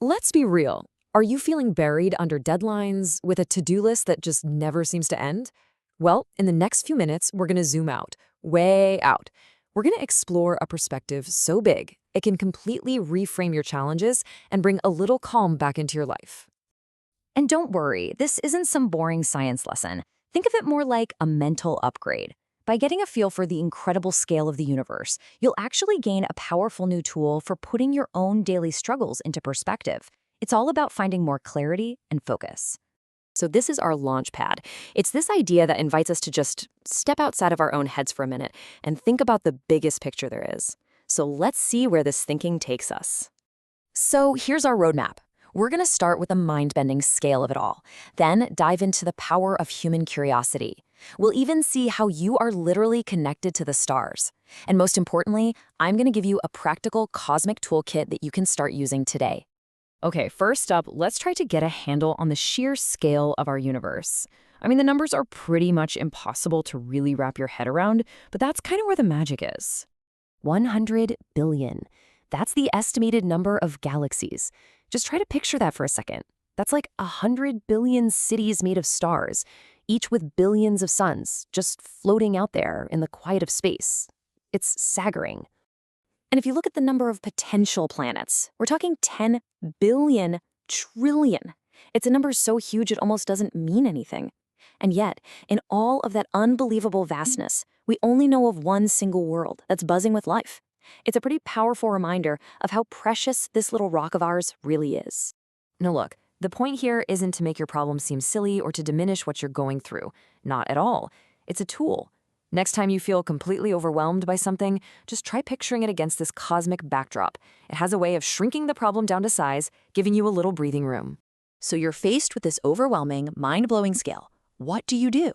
Let's be real. Are you feeling buried under deadlines with a to-do list that just never seems to end? Well, in the next few minutes, we're going to zoom out, way out. We're going to explore a perspective so big, it can completely reframe your challenges and bring a little calm back into your life. And don't worry, this isn't some boring science lesson. Think of it more like a mental upgrade. By getting a feel for the incredible scale of the universe, you'll actually gain a powerful new tool for putting your own daily struggles into perspective. It's all about finding more clarity and focus. So this is our launch pad. It's this idea that invites us to just step outside of our own heads for a minute and think about the biggest picture there is. So let's see where this thinking takes us. So here's our roadmap. We're going to start with the mind-bending scale of it all, then dive into the power of human curiosity. We'll even see how you are literally connected to the stars. And most importantly, I'm going to give you a practical cosmic toolkit that you can start using today. Okay, first up, let's try to get a handle on the sheer scale of our universe. I mean, the numbers are pretty much impossible to really wrap your head around, but that's kind of where the magic is. 100 billion. That's the estimated number of galaxies. Just try to picture that for a second. That's like 100 billion cities made of stars, each with billions of suns, just floating out there in the quiet of space. It's staggering. And if you look at the number of potential planets, we're talking 10 billion trillion. It's a number so huge it almost doesn't mean anything. And yet, in all of that unbelievable vastness, we only know of one single world that's buzzing with life. It's a pretty powerful reminder of how precious this little rock of ours really is. Now look, the point here isn't to make your problem seem silly or to diminish what you're going through. Not at all. It's a tool. Next time you feel completely overwhelmed by something, just try picturing it against this cosmic backdrop. It has a way of shrinking the problem down to size, giving you a little breathing room. So you're faced with this overwhelming, mind-blowing scale. What do you do?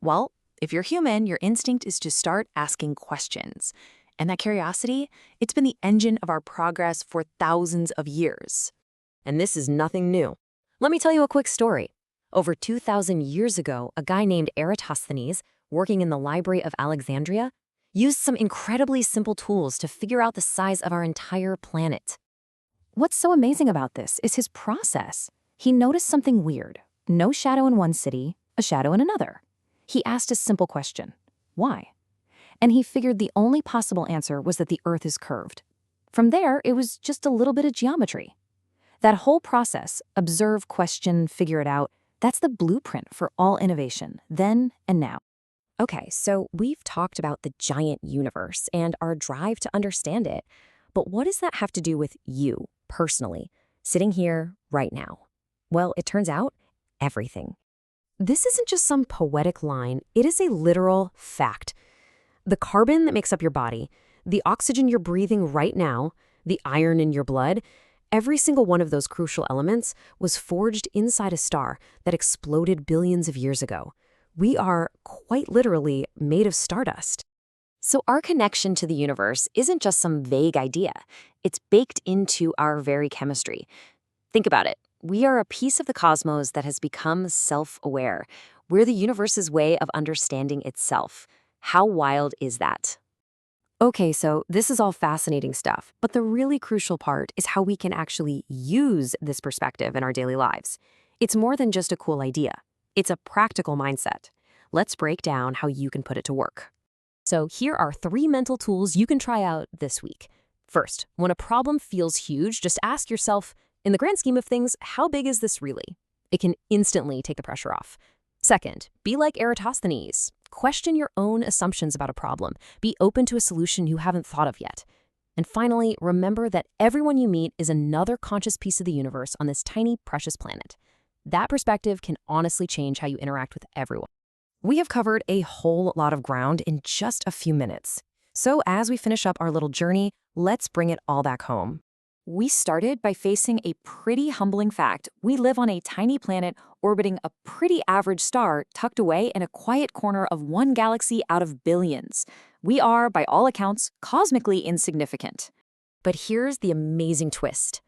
Well, if you're human, your instinct is to start asking questions. And that curiosity, it's been the engine of our progress for thousands of years. And this is nothing new. Let me tell you a quick story. Over 2,000 years ago, a guy named Eratosthenes, working in the Library of Alexandria, used some incredibly simple tools to figure out the size of our entire planet. What's so amazing about this is his process. He noticed something weird. No shadow in one city, a shadow in another. He asked a simple question. Why? And he figured the only possible answer was that the Earth is curved. From there, it was just a little bit of geometry. That whole process, observe, question, figure it out, that's the blueprint for all innovation, then and now. Okay, so we've talked about the giant universe and our drive to understand it, but what does that have to do with you, personally, sitting here right now? Well, it turns out, everything. This isn't just some poetic line, it is a literal fact. The carbon that makes up your body, the oxygen you're breathing right now, the iron in your blood, every single one of those crucial elements was forged inside a star that exploded billions of years ago. We are, quite literally, made of stardust. So our connection to the universe isn't just some vague idea. It's baked into our very chemistry. Think about it. We are a piece of the cosmos that has become self-aware. We're the universe's way of understanding itself. How wild is that? Okay, so this is all fascinating stuff, but the really crucial part is how we can actually use this perspective in our daily lives. It's more than just a cool idea. It's a practical mindset. Let's break down how you can put it to work. So here are 3 mental tools you can try out this week. First, when a problem feels huge, just ask yourself, in the grand scheme of things, how big is this really? It can instantly take the pressure off. Second, be like Eratosthenes. Question your own assumptions about a problem. Be open to a solution you haven't thought of yet. And finally, remember that everyone you meet is another conscious piece of the universe on this tiny, precious planet. That perspective can honestly change how you interact with everyone. We have covered a whole lot of ground in just a few minutes. So as we finish up our little journey, let's bring it all back home. We started by facing a pretty humbling fact. We live on a tiny planet orbiting a pretty average star tucked away in a quiet corner of one galaxy out of billions. We are, by all accounts, cosmically insignificant. But here's the amazing twist.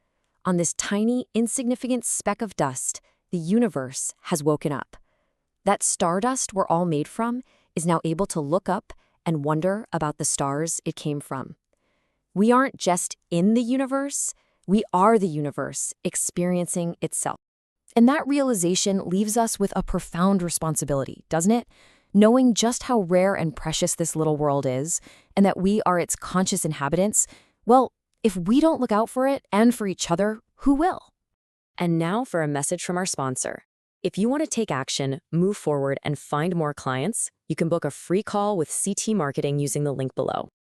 On this tiny, insignificant speck of dust, the universe has woken up. That stardust we're all made from is now able to look up and wonder about the stars it came from. We aren't just in the universe, We are the universe experiencing itself. And that realization leaves us with a profound responsibility, doesn't it? Knowing just how rare and precious this little world is, and that we are its conscious inhabitants, well, if we don't look out for it and for each other, who will? And now for a message from our sponsor. If you want to take action, move forward, and find more clients, you can book a free call with CT Marketing using the link below.